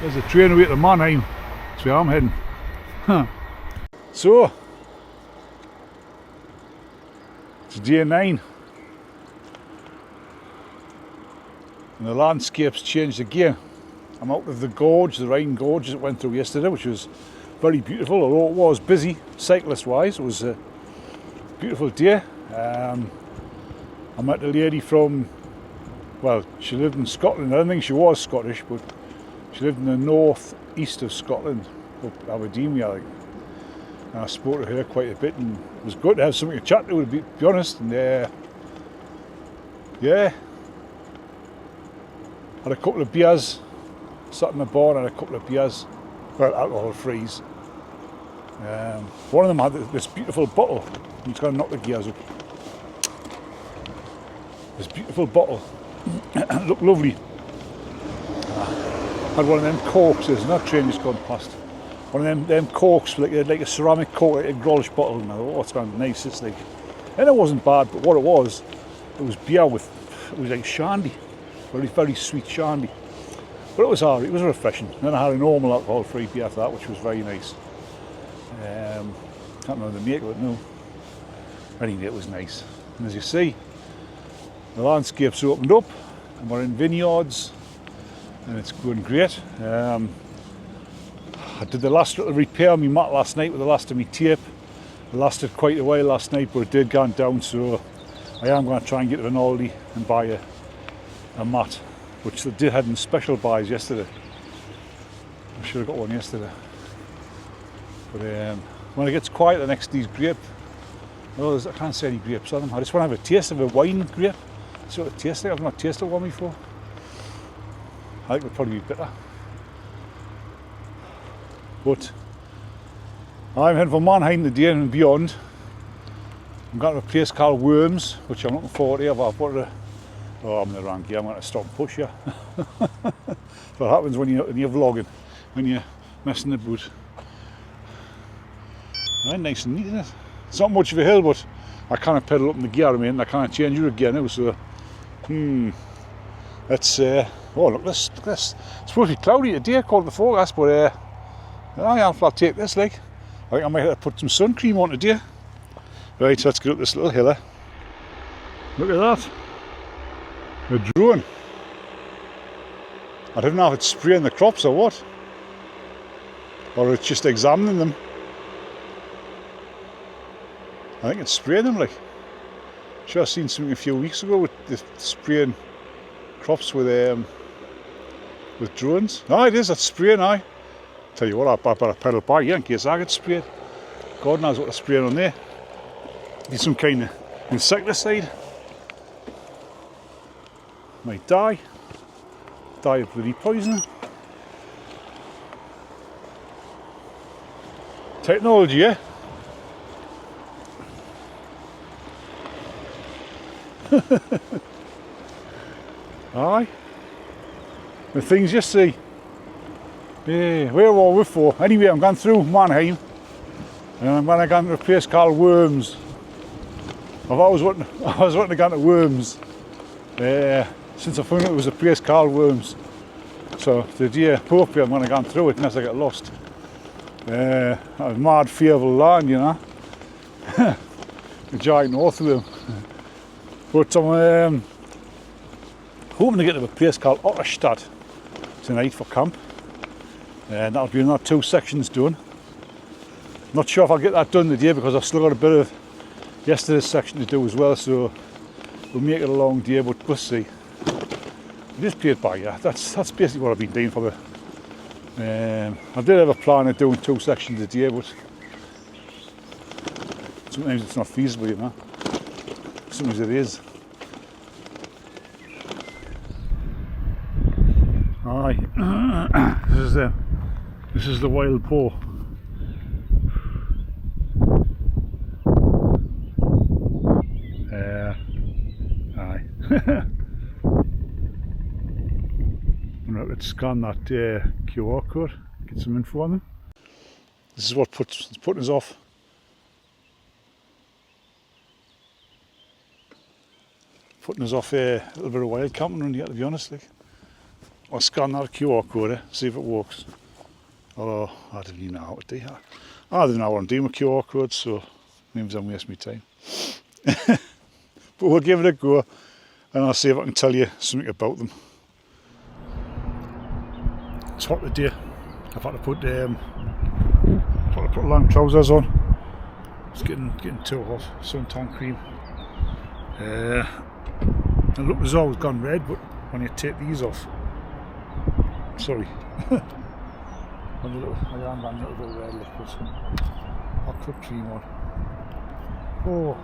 There's a train away to Mannheim. That's where I'm heading. So, it's day 9. And the landscape's changed again. I'm out of the gorge, the Rhine gorge that went through yesterday, which was very beautiful, although it was busy, cyclist-wise. It was a beautiful day. I met a lady from, well, she lived in Scotland. I don't think she was Scottish, but she lived in the north east of Scotland, up Aberdeen, I think. And I spoke to her quite a bit, and it was good to have something to chat to, to be honest. And yeah, had a couple of beers, sat in the bar and had a couple of beers, well, alcohol frees. One of them had this beautiful bottle. I'm just going to knock the gears up. This beautiful bottle, it looked lovely. Had one of them corks, there's another train just gone past. One of them corks, like a ceramic cork, like a Grolsch bottle. And I thought, oh, it's kind of nice. It's like, and it wasn't bad, but what it was beer with, it was like shandy, very, very sweet shandy. But it was alright, it was refreshing. And then I had a normal alcohol-free beer after that, which was very nice. Can't remember the make of it now. Anyway, it was nice. And as you see, the landscape's opened up, and we're in vineyards, and it's going great. I did the last little repair on my mat last night with the last of my tape. It lasted quite a while last night, but it did go down, so I am going to try and get to an Aldi and buy a mat, which they did have in special buys yesterday. I should have got one yesterday. But when it gets quiet next to these grape, well, I can't say any grapes on them. I just want to have a taste of a wine grape. See what it tastes like. I've not tasted one before. I think it would probably be bitter. But I'm heading for Mannheim today and beyond. I'm going to a place called Worms, which I'm looking forward to. I've put I'm in the wrong gear. I'm going to stop and push you. What happens when you're vlogging, when you're messing about. Right, nice and neat, isn't it? It's not much of a hill, but I kind of pedal up in the gear, and I can't change your gear now, so let's oh, look this, it's supposed to be cloudy today according to the forecast, but I'll take this, like. I think I might have to put some sun cream on today. Right, so let's get up this little hill. Look at that, a drone. I don't know if it's spraying the crops or what, or it's just examining them. I think it's spraying them, like. Sure, I seen something a few weeks ago with the spraying crops with drones. No, it is, that's spraying, aye. Tell you what, I better pedal by here in case I get sprayed. God knows what they're spraying on there. Need some kind of insecticide. Might die of bloody poison. Technology, eh? Aye, the things you see. Yeah, where were we for? Anyway, I'm going through Mannheim, and I'm going to go to a place called Worms. I was wanting to go to Worms since I found out it was a place called Worms. So today, hopefully I'm going to go through it unless I get lost. A mad fearful land, you know. The giant north of them. But I'm hoping to get to a place called Otterstad tonight for camp. And that'll be another 2 sections done. Not sure if I'll get that done today because I've still got a bit of yesterday's section to do as well, so we'll make it a long day, but we'll see. Just play it by, yeah. That's basically what I've been doing for the... I did have a plan of doing 2 sections a day, but sometimes it's not feasible, you know. Sometimes it is. Aye, this is the wild boar. Aye. Let's scan that QR code, get some info on them. This is what it's putting us off. Putting us off a little bit of wild camping around here, to be honest. Like. I'll scan that QR code, see if it works. Although, I don't even know how to do that. I don't know what I'm doing with QR codes, so means I'm wasting my time. But we'll give it a go, and I'll see if I can tell you something about them. It's hot today. I've had to put long trousers on. It's getting too hot. Suntan cream. And look, it's always gone red, but when you take these off, sorry, my arm ran a little bit red, like, but I'll put cream on. Oh,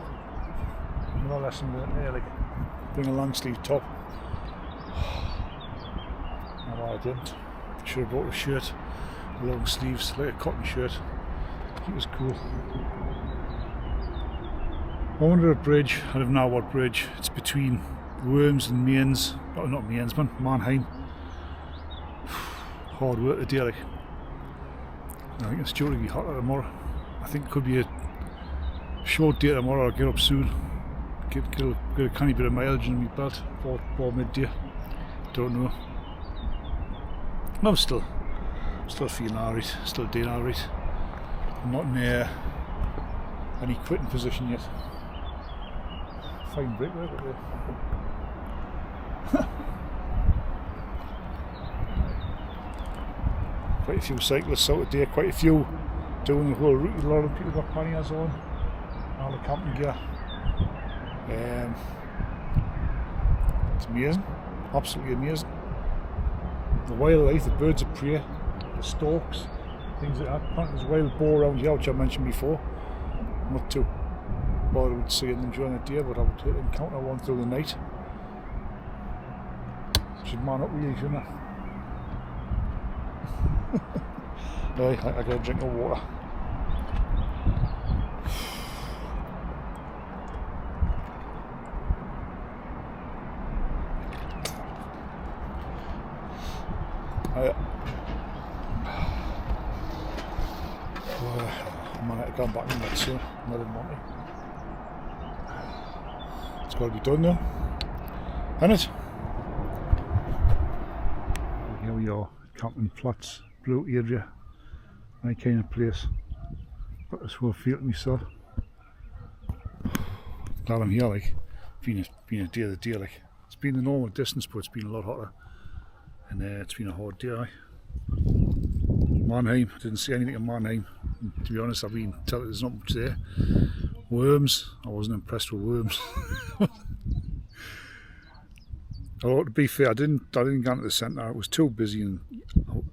no lesson there, like, bring a long sleeve top. No, I didn't. Should have bought a shirt, long sleeves, like a cotton shirt. It was cool. I'm under a bridge. I don't know what bridge. It's between Worms and Mainz. Oh, not Mainz, man. Mannheim. Hard work today, like. I think it's due to be hotter tomorrow. I think it could be a short day tomorrow. I'll get up soon. Get a tiny bit of mileage in my belt for midday. Don't know. I'm still feeling alright. Still doing alright. I'm not in any quitting position yet. Fine brickwork up there. Quite a few cyclists out today, quite a few doing the whole route. A lot of people got panniers on, all the camping gear. It's amazing, absolutely amazing. The wildlife, the birds of prey, the storks, things like that. There's a wild boar around here, which I mentioned before. I'm not too bothered with seeing them during the day, but I would encounter one through the night. Should man up really, shouldn't I? Right, I get a drink of water. I might have gone back in that soon. I didn't want to. It's got to be done now, isn't it? Here we are, camping flats, blue area, my kind of place. Got this whole field to myself. Glad I'm here, like. Been a day of the day, like. It's been the normal distance, but it's been a lot hotter. And it's been a hard day, like. Mannheim, I didn't see anything in Mannheim. To be honest, I've been telling there's not much there. Worms, I wasn't impressed with Worms. Although to be fair, I didn't go into the centre. It was too busy and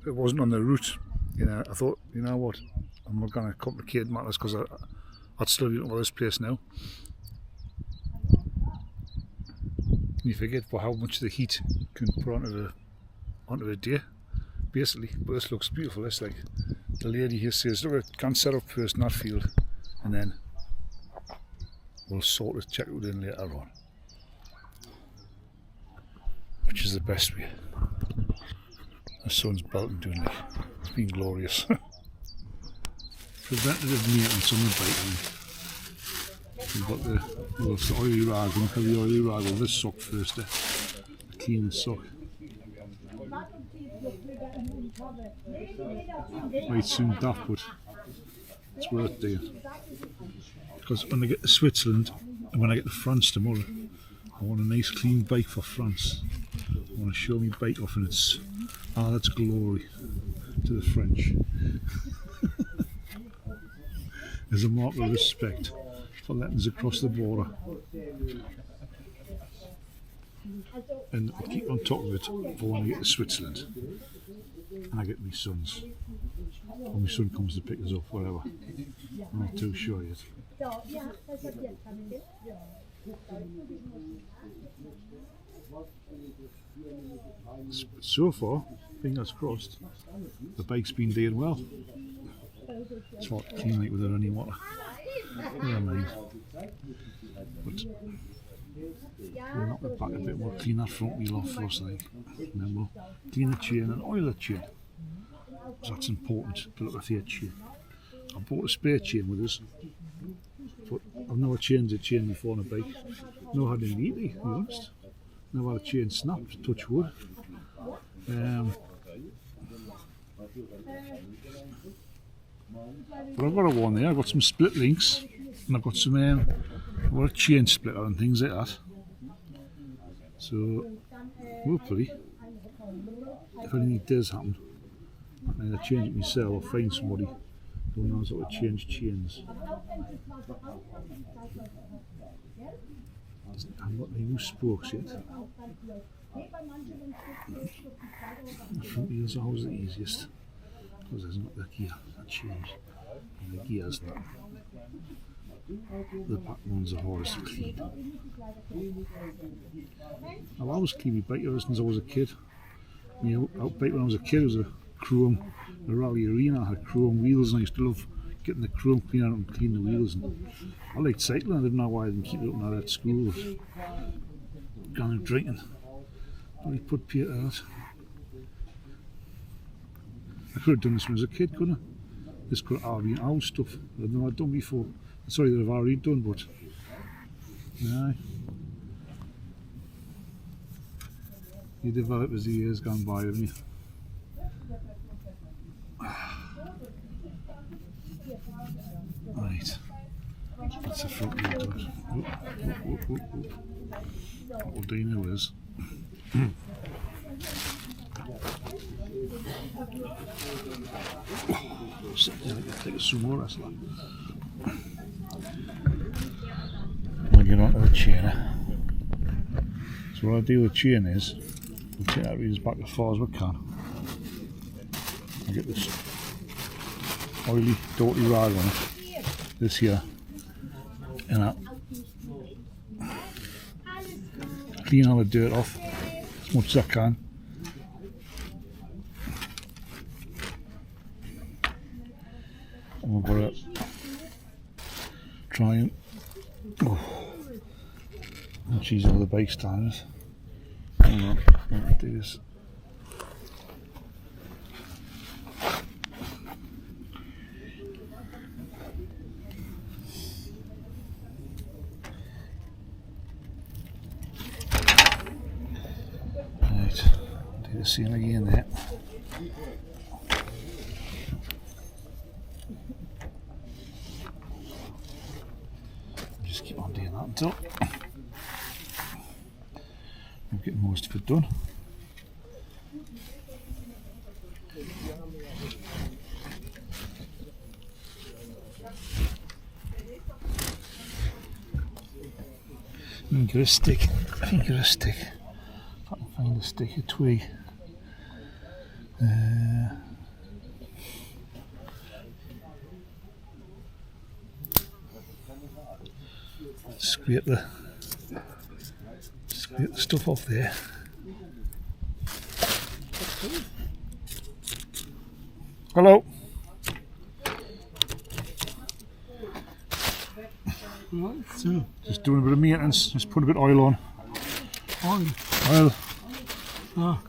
it wasn't on the route. You know, I thought, you know what, I'm not going to complicate matters because I'd still be looking for this place now. And you forget how much the heat can put onto the day, basically. But this looks beautiful. It's like the lady here says, look, I can set up first in that field, and then we'll sort of check it in later on. Which is the best way. The sun's belting doing it. It's been glorious. Preventative maintenance on the bike. We've got the oily rag, we'll have the oily rag over this sock first. Clean the sock. Might soon daft, but it's worth doing. Because when I get to Switzerland and when I get to France tomorrow, I want a nice clean bike for France. I want to show me bike off and it's that's glory to the French. There's a mark of respect for letting us across the border. And I keep on top of it for when I get to Switzerland and I get my sons. Or my son comes to pick us up, whatever. I'm not too sure yet. So far, fingers crossed, the bike's been doing well. It's not clean like without any water. Never mind. But we'll knock the back a bit, we'll clean that front wheel off first, like, and then we'll clean the chain and oil the chain. So that's important to look at the chain. I bought a spare chain with us, but I've never changed a chain before on a bike. Never had any need to be honest. Never had a chain snapped, touch wood. But I've got a one there. I've got some split links, and I've got some I've got a chain splitter and things like that. So hopefully, if anything does happen, I can either change it myself or find somebody who knows how to change chains. I've got any loose spokes yet. The front wheels are always the easiest because there's not the gear that change. And the gears that. The back ones are hardest to clean. I've always cleaned my bike ever since I was a kid. My out bike when I was a kid was a chrome, a Rally Arena had chrome wheels, and I used to love getting the chrome cleaner out and clean the wheels. And I liked cycling. I didn't know why I didn't keep it up when I was at school. Gone out drinking. But I put Peter out. I could have done this when I was a kid, couldn't I? This could have been old stuff that I'd done before. Sorry that I've already done, but no. You develop as the years gone by, haven't you? Right. That's the front wheel done. What we'll do now is take a sumo wrestler. We'll get onto the chain. So what I do with the chain is we'll take that wheels back as far as we can. I'll get this oily, dirty rag on it. This here. And I'll clean all the dirt off as much as I can. And we've got to try and cheese all the bike stands. Hang on, I'll do this. Right, do the same again there. Just keep on doing that until I'm getting most of it done. Get a stick. I think get a stick. If I can find a stick, a twig. Scrape the stuff off there. Hello. So, just doing a bit of maintenance, just putting a bit of oil on. Oil. Ah.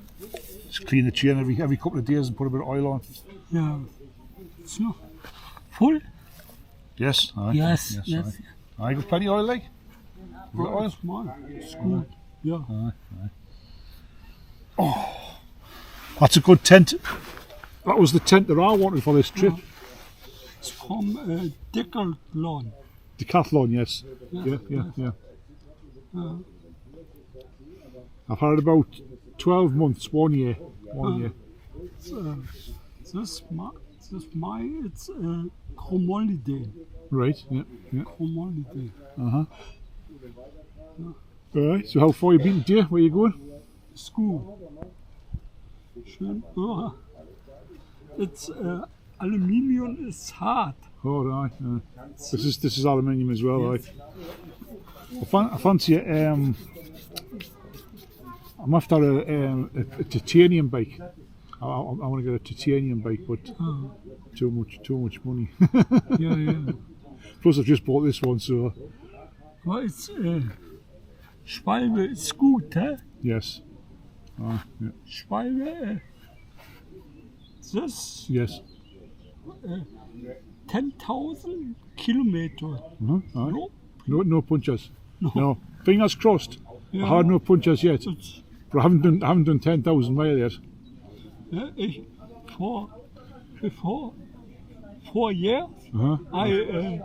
Just clean the chain every couple of days and put a bit of oil on. Yeah. So, full? Yes. Aye. Yes. I got plenty of oil, like. You got oil? Small. It's good. Yeah. Aye. Oh, that's a good tent. That was the tent that I wanted for this trip. It's from Decathlon. Decathlon, yes. Yeah. I've had it about 12 months, 1 year. This it's Chrome holiday. Right, yeah. Chrome holiday. Right, so how far you been, dear? Where you going? School. Schön. It's aluminium is hard. Oh, right. This is aluminium as well, right? I fancy I'm after a titanium bike. I want to get a titanium bike, but too much money. Yeah. Plus, I've just bought this one, so. Well, it's Schwalbe is gut, huh? Yes. Yeah. Schwalbe. This. Yes. 10,000 kilometers. Right. No punches. No. Fingers crossed. Yeah. I had no punches yet, but I haven't done 10,000 miles yet. Yeah, before 4 years, Uh-huh. I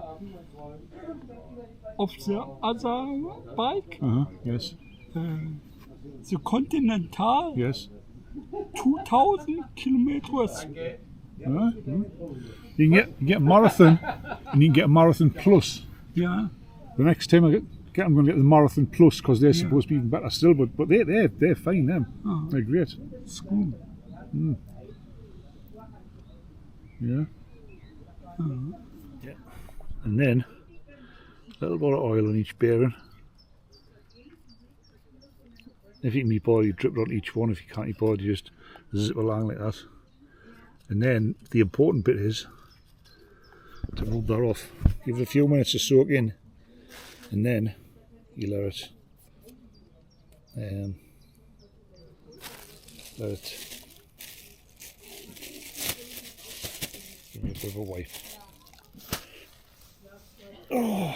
of the other bike, Uh-huh. Yes. the Continental, Yes. 2,000 kilometers. Uh-huh. You can get a marathon, and you can get a marathon plus. Yeah, The next time I get I'm going to get the marathon plus because they're supposed to be even better still. But they're fine. Them. They're great. it's good. Yeah. Yeah. And then a little bit of oil on each bearing. If you can be bothered, you drip it on each one. If you can't be bothered, you just zip along like that. And then the important bit is to rub that off. Give it a few minutes to soak in, and then you let it give it a bit of a wipe. Oh.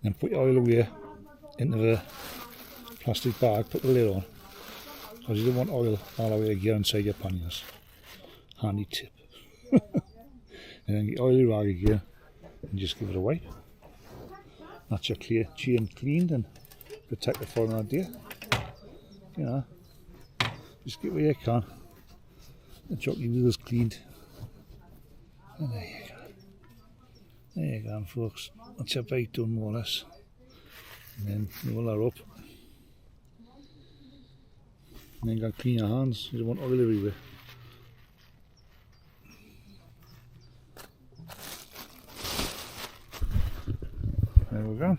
Then put your oil away into the plastic bag, put the lid on, because you don't want oil all the way again inside your panniers. Handy tip. And then get your oily rag again and just give it a wipe. That's your chain cleaned and protected for another day. You know, just get where you can. The jockey wheels cleaned. And there you go. There you go, folks. That's your bike done more or less. And then roll that up. And then you got to clean your hands. You don't want oil everywhere. There we go.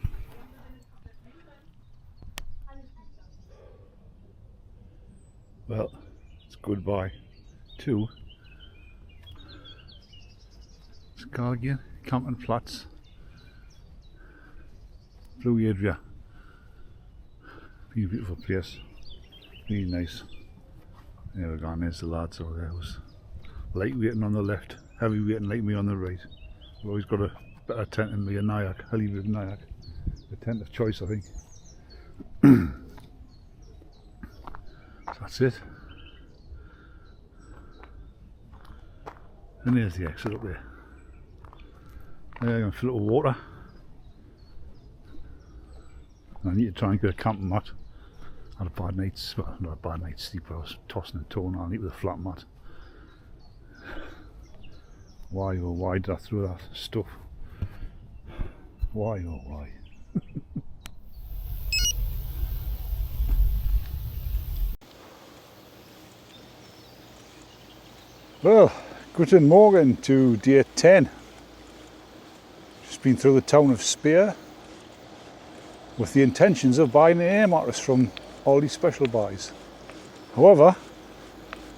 Well, it's goodbye to Scargian, Campton Flats, Blue area. Really beautiful place, really nice. There we go, and there's the lads over there. It was light waiting on the left, heavy waiting like me on the right. I've always got a better tent than me, a Nyack, Hollywood Nyack. The tent of choice, I think. So that's it. And there's the exit up there. I'm going to fill it with water. I need to try and get a camping mat. I had a bad night's, well, not a bad night's sleep, but I was tossing and turning on it with a flat mat. Why oh why did I throw that stuff? Why oh why? Well, guten Morgen to day 10. Just been through the town of Speyer with the intentions of buying an air mattress from Aldi Special Buys. However,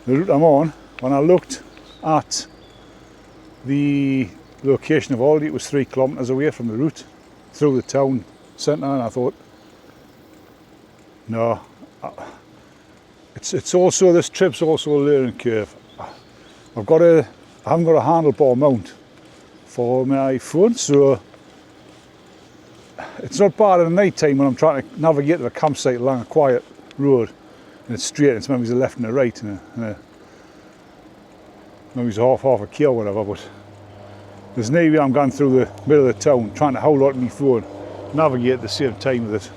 the route I'm on, when I looked at the location of Aldi, it was 3 kilometres away from the route through the town centre, and I thought, no, it's also, this trip's also a learning curve. I haven't got a handlebar mount for my phone, so it's not bad at night time when I'm trying to navigate to a campsite along a quiet road and it's straight, it's maybe a left and a right and maybe it's half a key or whatever, but there's no way I'm going through the middle of the town trying to hold on to my phone, navigate at the same time with it.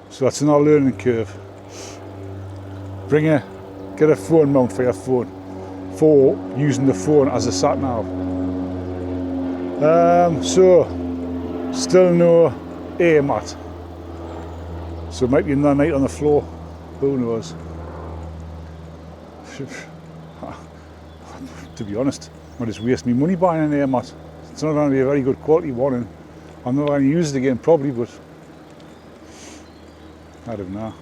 So that's another learning curve. Get a phone mount for your phone, for using the phone as a sat nav. So still no air mat, so it might be another night on the floor, who knows. To be honest, I just waste my money buying an air mat. It's not going to be a very good quality one, and I'm not going to use it again probably, but I don't know.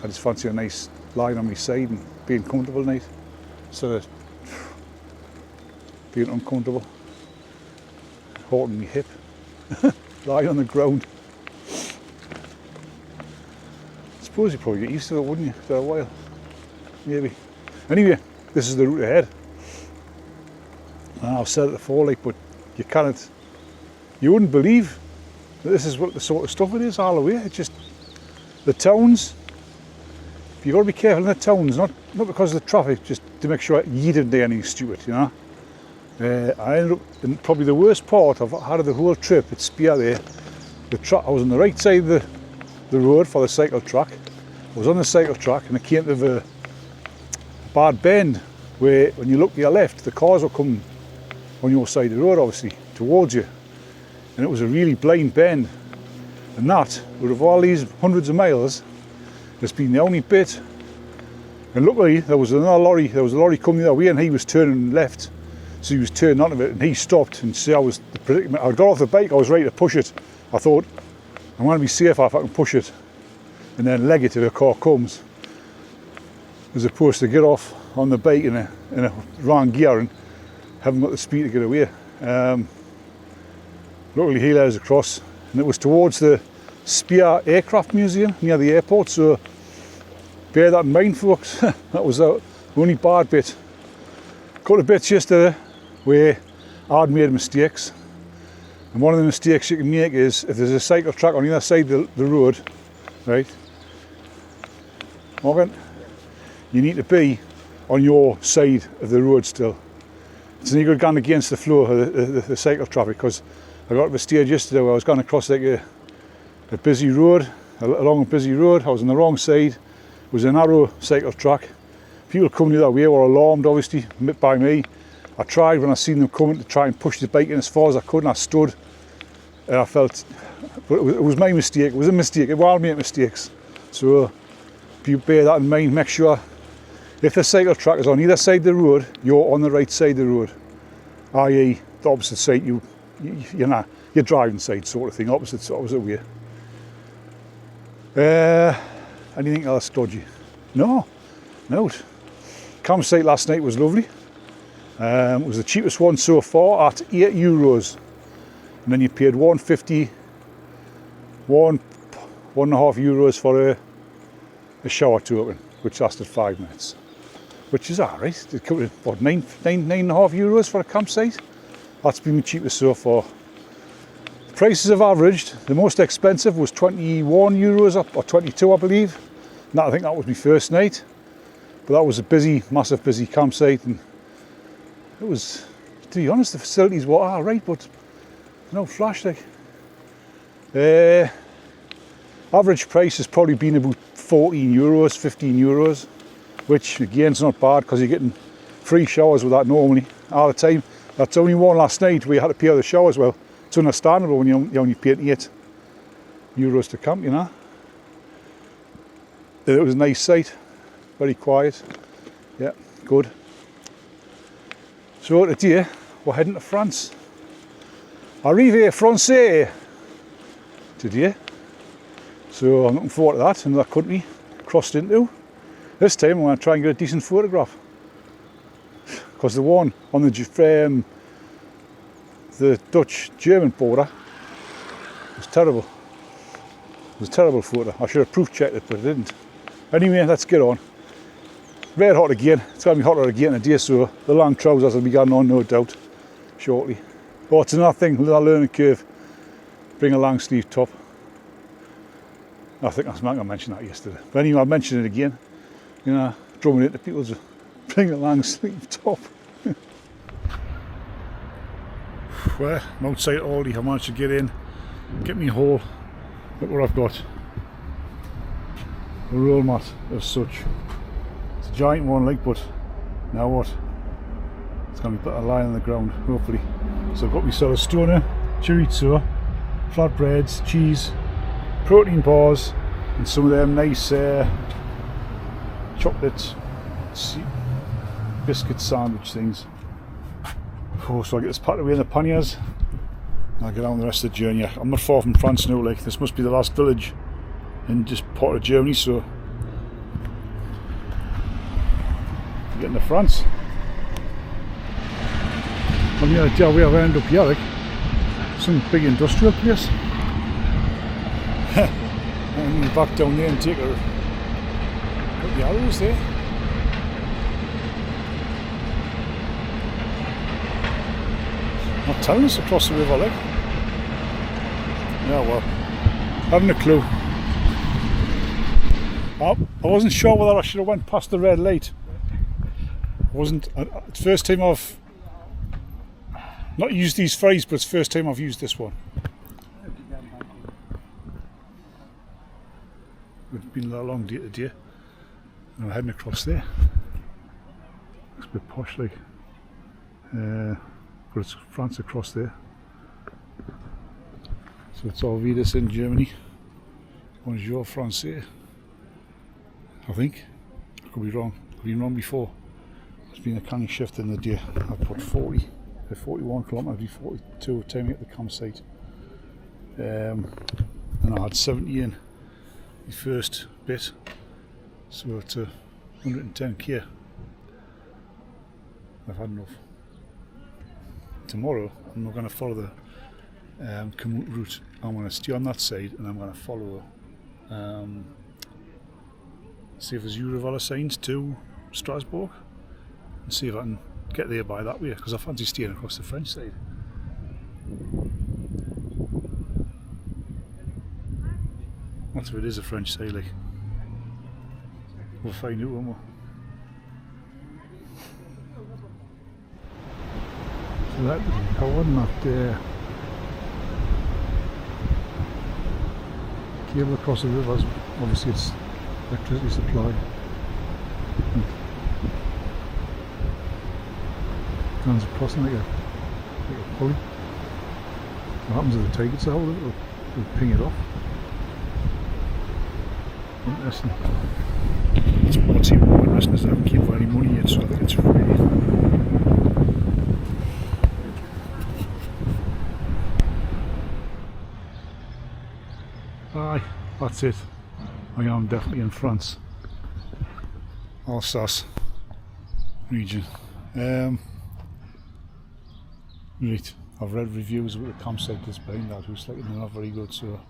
I just fancy a nice lying on my side and being comfortable at night instead of being uncomfortable, holding my hip, lying on the ground. I suppose you probably get used to it, wouldn't you, after a while? Maybe. Anyway, this is the route ahead. And I've said it before, like, but you wouldn't believe that this is what the sort of stuff it is all the way. It's just the towns you've got to be careful in the towns, not because of the traffic, just to make sure you didn't do anything stupid, you know. I ended up in probably the worst part I've had of the whole trip at Spear there. I was on the right side of the road for the cycle track. I was on the cycle track and I came to the bad bend where when you look to your left, the cars were coming on your side of the road, obviously, towards you. And it was a really blind bend. And that, out of all these hundreds of miles, has been the only bit. And luckily, there was a lorry coming the other way and he was turning left. So he was turning onto it and he stopped, and see, I was the predicament. I got off the bike, I was ready to push it. I thought, I'm going to be safer if I can push it and then leg it till the car comes, as opposed to get off on the bike in a wrong gear and haven't got the speed to get away. Luckily he led us across, and it was towards the Spear Aircraft Museum near the airport, so bear that in mind, folks. That was the only bad bit. Couple of bits yesterday where I'd made mistakes, and one of the mistakes you can make is if there's a cycle track on the other side of the road, right, Morgan, you need to be on your side of the road still. It's an eagle going against the flow of the cycle traffic, because I got to the stage yesterday where I was going across like a busy road, along a busy road. I was on the wrong side. It was a narrow cycle track. People coming the other way were alarmed, obviously, by me. I tried when I seen them coming to try and push the bike in as far as I could, and I stood. And I felt, but it was my mistake. It was a mistake. I'll make mistakes. So you bear that in mind. Make sure if the cycle track is on either side of the road, you're on the right side of the road, i.e. the opposite side. You're driving side sort of thing, opposite way. Anything else dodgy? No. Campsite last night was lovely. It was the cheapest one so far at €8, and then you paid €1.50, €1.5 for a shower token, which lasted 5 minutes, which is alright. It comes to what, €9.5 for a campsite. That's been the cheapest so far. Prices have averaged. The most expensive was €21 or 22, I believe. And I think that was my first night. But that was a massive busy campsite, and it was, to be honest, the facilities were alright, but no flash like. Average price has probably been about €14, €15, which again is not bad because you're getting free showers with that normally all the time. That's only one last night where you had to pay for the showers. Well, it's understandable when you only paid €8 to camp, you know. It was a nice site. Very quiet, yeah, good. So today we're heading to France. Arrivé Français today. So I'm looking forward to that, another country crossed into. This time I'm going to try and get a decent photograph, because the one on the Dutch-German border was terrible. It was a terrible photo. I should have proof checked it, but I didn't. Anyway, let's get on. Red hot again. It's going to be hotter again in a day, so the long trousers will be going on, no doubt, shortly. Oh, it's another thing, another learning curve. Bring a long sleeve top. I think I mentioned that yesterday. But anyway, I'll mention it again. You know, drumming into people to bring a long sleeve top. Well, I'm outside Aldi. I managed to get in, get me hole. Look what I've got. A roll mat as such. It's a giant one, like, but now what? It's going to be better lying on the ground, hopefully. So I've got myself a stoner, chorizo, flatbreads, cheese, protein bars, and some of them nice chocolate biscuit sandwich things. Oh, so I get this packed away in the panniers and I'll get on the rest of the journey. I'm not far from France now, like, this must be the last village in just part of Germany, so getting to France. I've no idea where I've ended up here, like some big industrial place. I'm going to back down there and take a look at the arrows there. Not telling us across the river, like. Yeah, well, haven't a clue. I wasn't sure whether I should have went past the red light. It's the first time I've not used these ferries, but it's the first time I've used this one. It's been a long day today. And I'm heading across there. It's a bit posh like. But it's France across there. So it's all Vidas in Germany. Bonjour Français. I think. I could be wrong. I've been wrong before. There's been a canny shift in the day. I put 41 kilometres, 42 time at the campsite. And I had 70 in the first bit. So it's 110k. I've had enough. Tomorrow I'm not going to follow the commute route. I'm going to stay on that side and I'm going to follow see if there's Eurovelo signs to Strasbourg and see if I can get there by that way, because I fancy staying across the French side. That's if it is a French side, like. We'll find out, won't we? So that power not there. Cable across the rivers, obviously it's electricity supply. Guns crossing like a pulley. What happens if the tide gets a hold of it? It'll ping it off. Interesting. What's even more interesting is I haven't given any money yet, so I think it's free. Aye, that's it. I am definitely in France. Alsace region. Right, I've read reviews of what the campsite is behind that, who's like they're not very good, so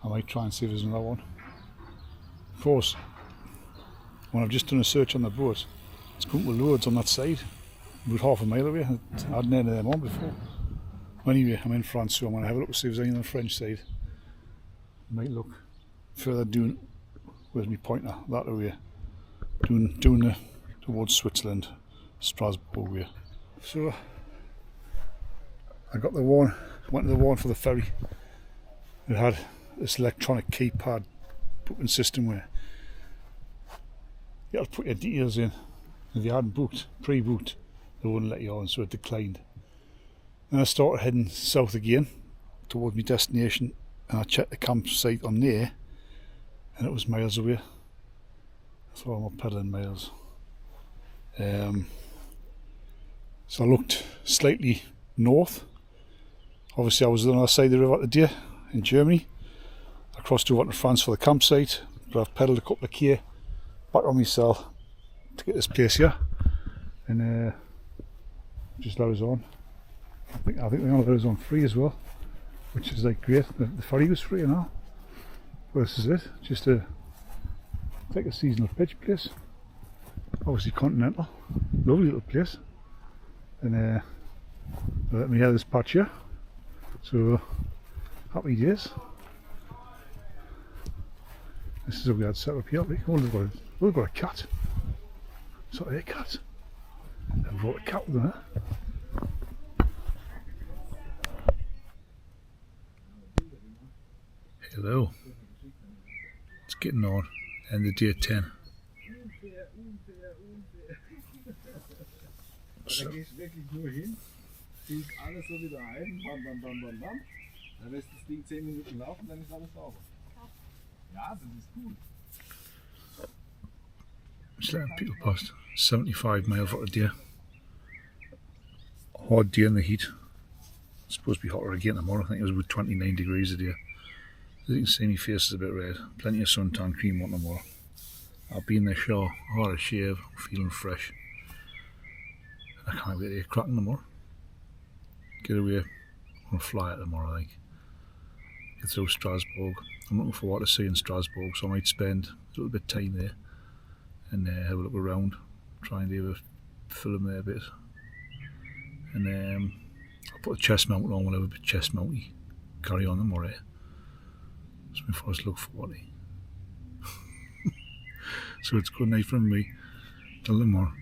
I might try and see if there's another one. Of course, when I've just done a search on the boat, it's come to loads on that side, about half a mile away. I hadn't any of them on before. Anyway, I'm in France, so I'm going to have a look to see if there's any on the French side. Might look further down, where's my pointer, that way, doing towards Switzerland, Strasbourg way. So I got the one, went to the one for the ferry. It had this electronic keypad booking system where you had to put your details in. If you hadn't booked, pre-booked, they wouldn't let you on, so it declined. Then I started heading south again towards my destination, and I checked the campsite on there and it was miles away. So I'm not pedalling miles. So I looked slightly north. Obviously I was on the other side of the river today in Germany. I crossed over to France for the campsite, but I've pedalled a couple of k back on myself to get this place here, and just let us on. I think they only let us on free as well, which is like great. The ferry was free and all. But this is it, just a like a seasonal pitch place. Obviously continental, lovely little place, and they let me have this patch here. So happy days. This is how we had set up here. Look, we've got a cat. It's not a cat. They've brought a cat with them, huh? Hello. It's getting on. And the day 10. Da gehst du wirklich nur hin, ziehst alles so wieder ein, bam, bam, bam, bam, bam. Dann lässt das Ding 10 Minuten laufen, dann ist alles sauber. Ja, das ist gut. Just letting people past. 75 miles for a day. Hard day in the heat. It's supposed to be hotter again tomorrow. I think it was about 29 degrees a day. As you can see, my face is a bit red. Plenty of suntan cream on tomorrow. I'll be in the shower, I had a shave, feeling fresh. I can't wait to get cracking tomorrow. Get away on a flyer tomorrow, I think. Get through Strasbourg. I'm looking forward to seeing Strasbourg, so I might spend a little bit of time there and have a look around, try and do a film there a bit. And I'll put a chest mount on, whatever, a bit chest mounty. Carry on tomorrow. That's my first look forward to. So it's good night from me. Till tomorrow.